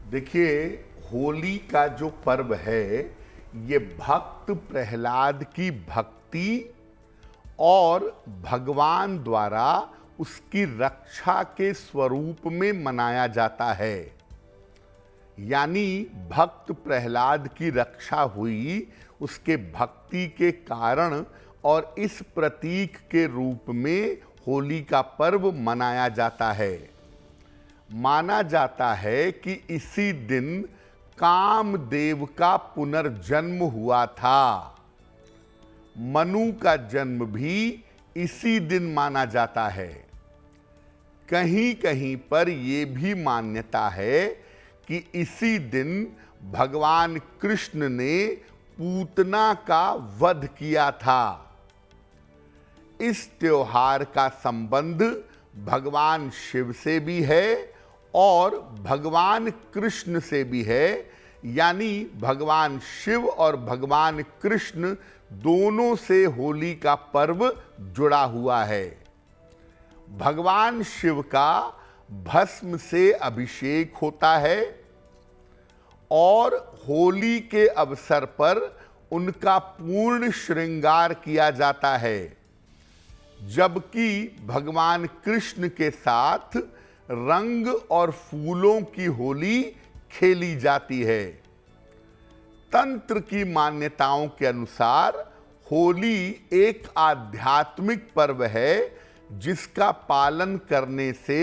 देखिए, होली का जो पर्व है ये भक्त प्रहलाद की भक्ति और भगवान द्वारा उसकी रक्षा के स्वरूप में मनाया जाता है। यानी भक्त प्रहलाद की रक्षा हुई उसके भक्ति के कारण और इस प्रतीक के रूप में होली का पर्व मनाया जाता है। माना जाता है कि इसी दिन कामदेव का पुनर्जन्म हुआ था। मनु का जन्म भी इसी दिन माना जाता है। कहीं कहीं पर यह भी मान्यता है कि इसी दिन भगवान कृष्ण ने पूतना का वध किया था। इस त्योहार का संबंध भगवान शिव से भी है और भगवान कृष्ण से भी है। यानी भगवान शिव और भगवान कृष्ण दोनों से होली का पर्व जुड़ा हुआ है। भगवान शिव का भस्म से अभिषेक होता है और होली के अवसर पर उनका पूर्ण श्रृंगार किया जाता है, जबकि भगवान कृष्ण के साथ रंग और फूलों की होली खेली जाती है। तंत्र की मान्यताओं के अनुसार होली एक आध्यात्मिक पर्व है जिसका पालन करने से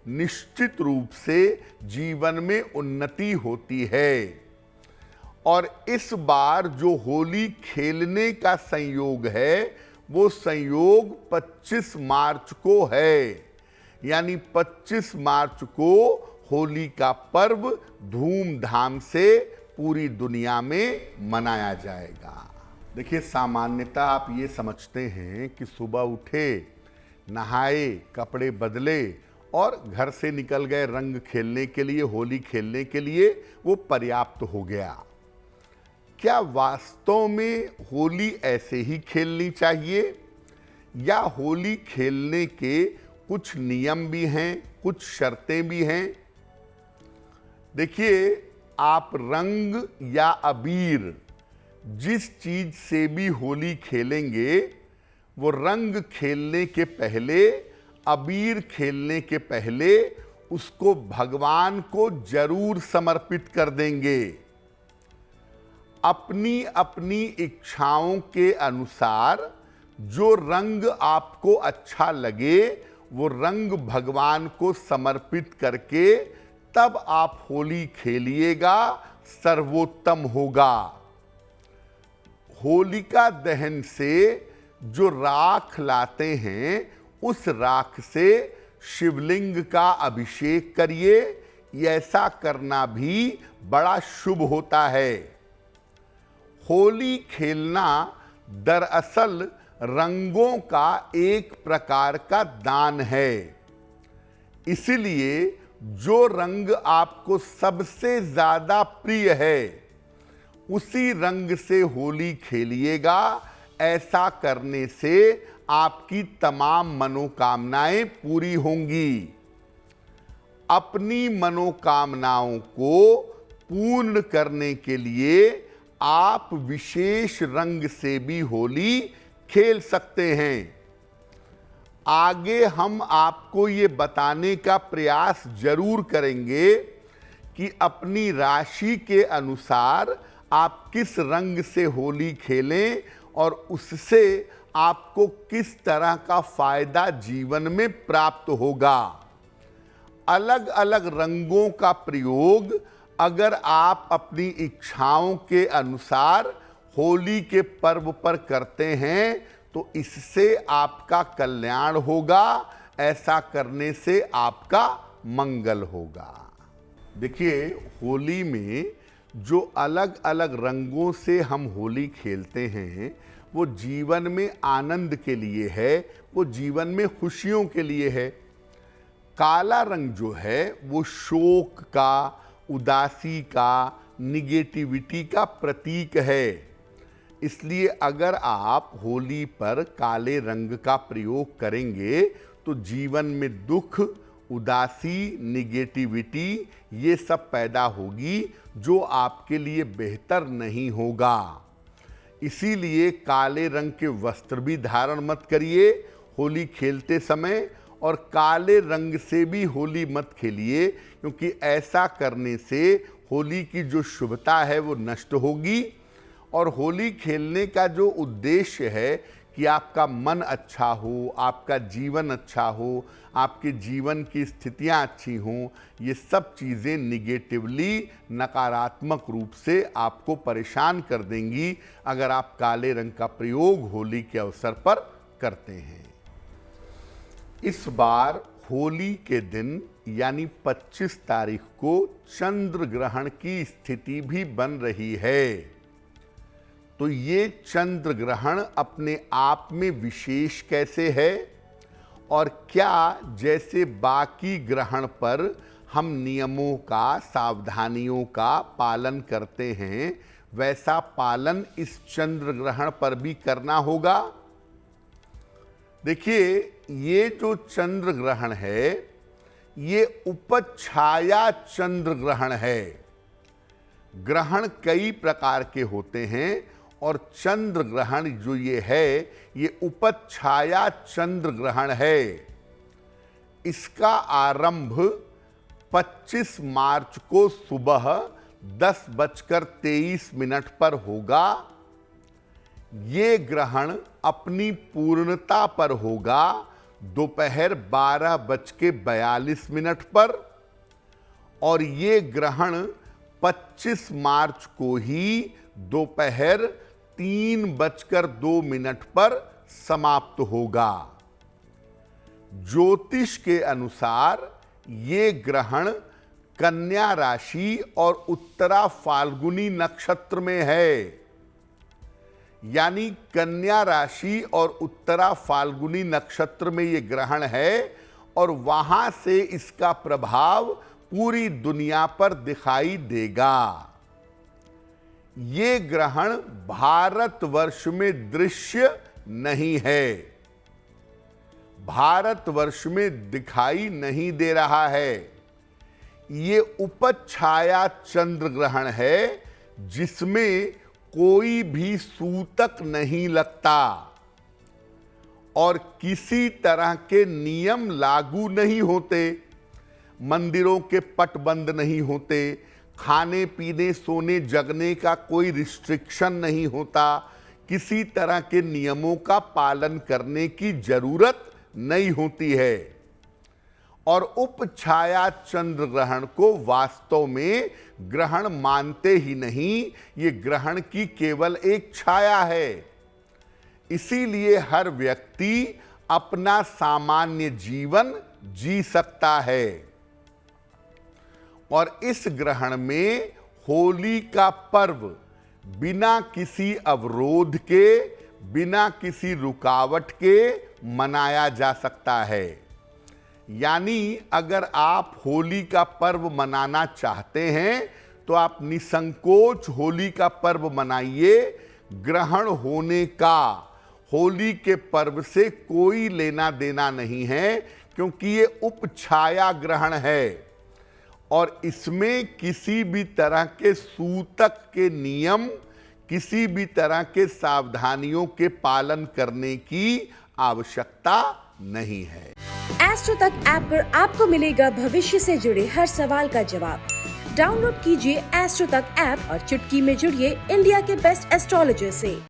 निश्चित रूप से जीवन में उन्नति होती है। और इस बार जो होली खेलने का संयोग है वो संयोग 25 मार्च को है। यानी 25 मार्च को होली का पर्व धूमधाम से पूरी दुनिया में मनाया जाएगा। देखिए, सामान्यतः आप ये समझते हैं कि सुबह उठे, नहाए, कपड़े बदले और घर से निकल गए रंग खेलने के लिए, होली खेलने के लिए, वो पर्याप्त हो गया। क्या वास्तव में होली ऐसे ही खेलनी चाहिए या होली खेलने के कुछ नियम भी हैं, कुछ शर्तें भी हैं? देखिए, आप रंग या अबीर जिस चीज से भी होली खेलेंगे वो रंग खेलने के पहले, अबीर खेलने के पहले उसको भगवान को जरूर समर्पित कर देंगे। अपनी अपनी इच्छाओं के अनुसार जो रंग आपको अच्छा लगे वो रंग भगवान को समर्पित करके तब आप होली खेलिएगा, सर्वोत्तम होगा। होलिका दहन से जो राख लाते हैं उस राख से शिवलिंग का अभिषेक करिए। ऐसा करना भी बड़ा शुभ होता है। होली खेलना दरअसल रंगों का एक प्रकार का दान है। इसलिए जो रंग आपको सबसे ज्यादा प्रिय है उसी रंग से होली खेलिएगा। ऐसा करने से आपकी तमाम मनोकामनाएं पूरी होंगी। अपनी मनोकामनाओं को पूर्ण करने के लिए आप विशेष रंग से भी होली खेल सकते हैं। आगे हम आपको ये बताने का प्रयास जरूर करेंगे कि अपनी राशि के अनुसार आप किस रंग से होली खेलें और उससे आपको किस तरह का फायदा जीवन में प्राप्त होगा। अलग अलग रंगों का प्रयोग अगर आप अपनी इच्छाओं के अनुसार होली के पर्व पर करते हैं तो इससे आपका कल्याण होगा। ऐसा करने से आपका मंगल होगा। देखिए, होली में जो अलग अलग रंगों से हम होली खेलते हैं वो जीवन में आनंद के लिए है, वो जीवन में खुशियों के लिए है। काला रंग जो है वो शोक का, उदासी का, निगेटिविटी का प्रतीक है। इसलिए अगर आप होली पर काले रंग का प्रयोग करेंगे तो जीवन में दुख, उदासी, निगेटिविटी ये सब पैदा होगी जो आपके लिए बेहतर नहीं होगा। इसीलिए काले रंग के वस्त्र भी धारण मत करिए होली खेलते समय, और काले रंग से भी होली मत खेलिए, क्योंकि ऐसा करने से होली की जो शुभता है वो नष्ट होगी। और होली खेलने का जो उद्देश्य है कि आपका मन अच्छा हो, आपका जीवन अच्छा हो, आपके जीवन की स्थितियां अच्छी हों, ये सब चीज़ें निगेटिवली, नकारात्मक रूप से आपको परेशान कर देंगी अगर आप काले रंग का प्रयोग होली के अवसर पर करते हैं। इस बार होली के दिन यानी 25 तारीख को चंद्र ग्रहण की स्थिति भी बन रही है। तो ये चंद्र ग्रहण अपने आप में विशेष कैसे है, और क्या जैसे बाकी ग्रहण पर हम नियमों का, सावधानियों का पालन करते हैं, वैसा पालन इस चंद्र ग्रहण पर भी करना होगा। देखिए, ये जो चंद्र ग्रहण है ये उपछाया चंद्र ग्रहण है। ग्रहण कई प्रकार के होते हैं और चंद्र ग्रहण जो ये है ये उपछाया चंद्र ग्रहण है। इसका आरंभ 25 मार्च को सुबह 10:23 पर होगा। ये ग्रहण अपनी पूर्णता पर होगा दोपहर 12:42 पर, और ये ग्रहण 25 मार्च को ही दोपहर 3:02 पर समाप्त होगा। ज्योतिष के अनुसार ये ग्रहण कन्या राशि और उत्तरा फाल्गुनी नक्षत्र में है। यानी कन्या राशि और उत्तरा फाल्गुनी नक्षत्र में ये ग्रहण है, और वहां से इसका प्रभाव पूरी दुनिया पर दिखाई देगा। ये ग्रहण भारतवर्ष में दृश्य नहीं है, भारतवर्ष में दिखाई नहीं दे रहा है। ये उपछाया चंद्र ग्रहण है जिसमें कोई भी सूतक नहीं लगता और किसी तरह के नियम लागू नहीं होते। मंदिरों के पट बंद नहीं होते, खाने पीने सोने जगने का कोई रिस्ट्रिक्शन नहीं होता, किसी तरह के नियमों का पालन करने की जरूरत नहीं होती है। और उपछाया चंद्र ग्रहण को वास्तव में ग्रहण मानते ही नहीं, ये ग्रहण की केवल एक छाया है। इसीलिए हर व्यक्ति अपना सामान्य जीवन जी सकता है। और इस ग्रहण में होली का पर्व बिना किसी अवरोध के, बिना किसी रुकावट के मनाया जा सकता है। यानी अगर आप होली का पर्व मनाना चाहते हैं तो आप निसंकोच होली का पर्व मनाइए। ग्रहण होने का होली के पर्व से कोई लेना देना नहीं है, क्योंकि ये उपछाया ग्रहण है और इसमें किसी भी तरह के सूतक के नियम, किसी भी तरह के सावधानियों के पालन करने की आवश्यकता नहीं है। एस्ट्रो तक ऐप पर आपको मिलेगा भविष्य से जुड़े हर सवाल का जवाब। डाउनलोड कीजिए एस्ट्रो तक ऐप और चुटकी में जुड़िए इंडिया के बेस्ट एस्ट्रोलॉजर से।